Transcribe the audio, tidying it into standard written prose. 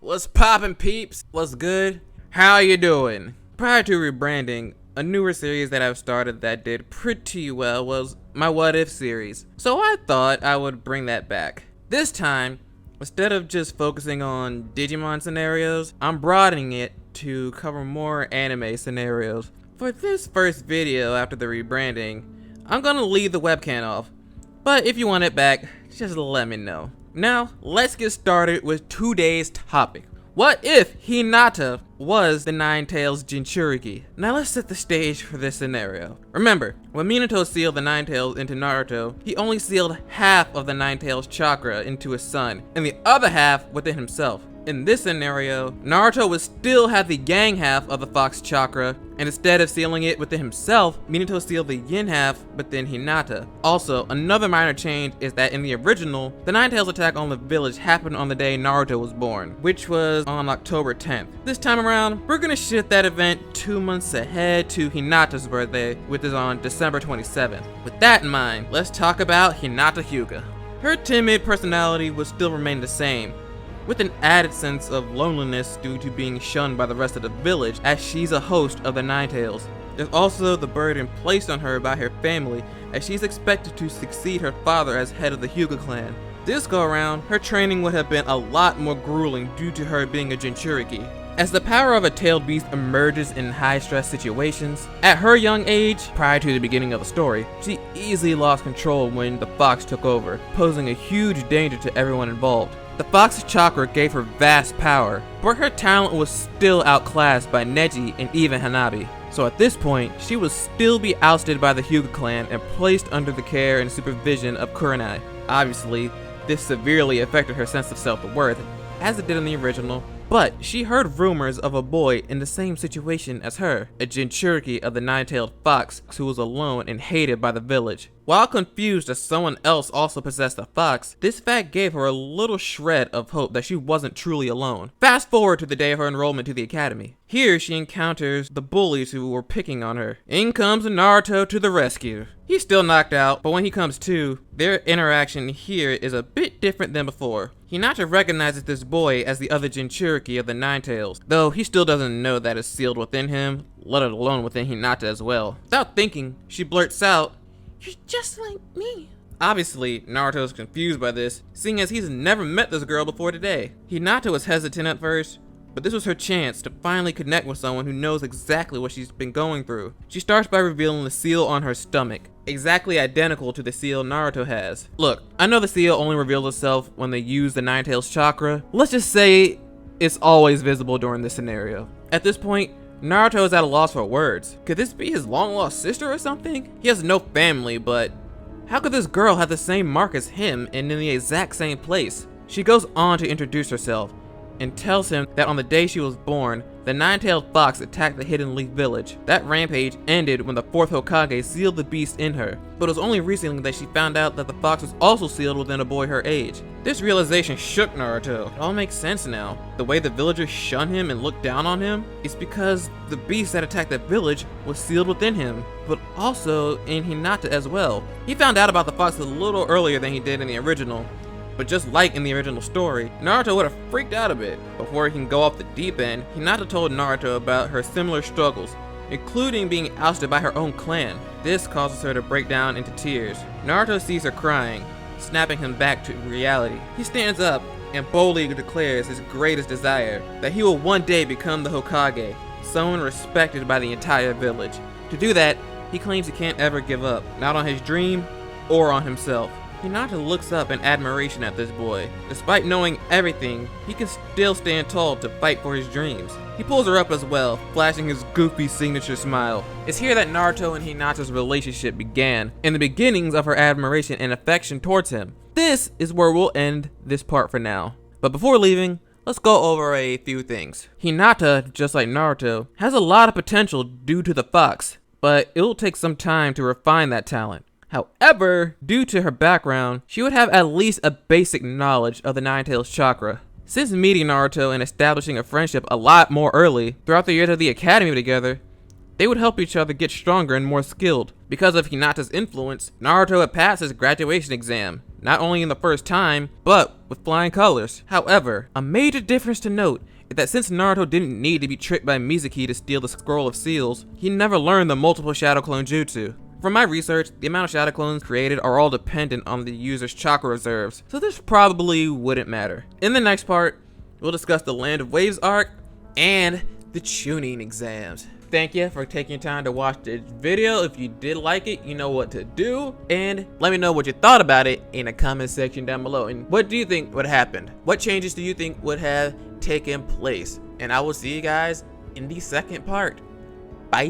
What's poppin', peeps? What's good? How you doing? Prior to rebranding, a newer series that I've started that did pretty well was my What If series. So I thought I would bring that back. This time, instead of just focusing on Digimon scenarios, I'm broadening it to cover more anime scenarios. For this first video after the rebranding, I'm gonna leave the webcam off. But if you want it back, just let me know. Now, let's get started with today's topic. What if Hinata was the Nine-Tails Jinchuriki? Now let's set the stage for this scenario. Remember, when Minato sealed the Nine-Tails into Naruto, he only sealed half of the Nine-Tails chakra into his son, and the other half within himself. In this scenario, Naruto would still have the Yang half of the Fox chakra, and instead of sealing it within himself, Minato sealed the Yin half within Hinata. Also, another minor change is that in the original, the Nine-Tails attack on the village happened on the day Naruto was born, which was on October 10th. This time around, we're gonna shift that event 2 months ahead to Hinata's birthday, which is on December 27th. With that in mind, let's talk about Hinata Hyuga. Her timid personality would still remain the same, with an added sense of loneliness due to being shunned by the rest of the village, as she's a host of the Nine-Tails. There's also the burden placed on her by her family, as she's expected to succeed her father as head of the Hyuga clan. This go around, her training would have been a lot more grueling due to her being a jinchuriki. As the power of a tailed beast emerges in high-stress situations, at her young age, prior to the beginning of the story, she easily lost control when the Fox took over, posing a huge danger to everyone involved. The Fox's chakra gave her vast power, but her talent was still outclassed by Neji and even Hanabi. So at this point, she would still be ousted by the Hyuga clan and placed under the care and supervision of Kurenai. Obviously, this severely affected her sense of self-worth, as it did in the original, but she heard rumors of a boy in the same situation as her, a jinchuriki of the Nine-Tailed Fox who was alone and hated by the village. While confused as someone else also possessed a fox, this fact gave her a little shred of hope that she wasn't truly alone. Fast forward to the day of her enrollment to the academy. Here she encounters the bullies who were picking on her. In comes Naruto to the rescue. He's still knocked out, but when he comes to, their interaction here is a bit different than before. Hinata recognizes this boy as the other Jinchuriki of the Nine-Tails, though he still doesn't know that it's sealed within him, let alone within Hinata as well. Without thinking, she blurts out, "You're just like me." Obviously, Naruto is confused by this, seeing as he's never met this girl before today. Hinata was hesitant at first, but this was her chance to finally connect with someone who knows exactly what she's been going through. She starts by revealing the seal on her stomach, exactly identical to the seal Naruto has. Look, I know the seal only reveals itself when they use the Nine-Tails chakra. Let's just say it's always visible during this scenario. At this point, Naruto is at a loss for words. Could this be his long-lost sister or something? He has no family, but how could this girl have the same mark as him and in the exact same place? She goes on to introduce herself and tells him that on the day she was born, the Nine-Tailed Fox attacked the Hidden Leaf Village. That rampage ended when the 4th Hokage sealed the beast in her, but it was only recently that she found out that the fox was also sealed within a boy her age. This realization shook Naruto. It all makes sense now. The way the villagers shun him and look down on him is because the beast that attacked that village was sealed within him, but also in Hinata as well. He found out about the fox a little earlier than he did in the original, but just like in the original story, Naruto would have freaked out a bit. Before he can go off the deep end, Hinata told Naruto about her similar struggles, including being ousted by her own clan. This causes her to break down into tears. Naruto sees her crying, snapping him back to reality. He stands up and boldly declares his greatest desire, that he will one day become the Hokage, someone respected by the entire village. To do that, he claims he can't ever give up, not on his dream or on himself. Hinata looks up in admiration at this boy. Despite knowing everything, he can still stand tall to fight for his dreams. He pulls her up as well, flashing his goofy signature smile. It's here that Naruto and Hinata's relationship began, and the beginnings of her admiration and affection towards him. This is where we'll end this part for now. But before leaving, let's go over a few things. Hinata, just like Naruto, has a lot of potential due to the fox, but it'll take some time to refine that talent. However, due to her background, she would have at least a basic knowledge of the Nine-Tails chakra. Since meeting Naruto and establishing a friendship a lot more early, throughout the years of the academy together, they would help each other get stronger and more skilled. Because of Hinata's influence, Naruto had passed his graduation exam. not only in the first time, but with flying colors. However, a major difference to note is that since Naruto didn't need to be tricked by Mizuki to steal the Scroll of Seals, he never learned the multiple Shadow Clone Jutsu. From my research, the amount of Shadow Clones created are all dependent on the user's chakra reserves, so this probably wouldn't matter. In the next part, we'll discuss the Land of Waves arc and the Chunin exams. Thank you for taking time to watch this video. If you did like it, you know what to do. And let me know what you thought about it in the comment section down below. And what do you think would happen? What changes do you think would have taken place? And I will see you guys in the second part. Bye.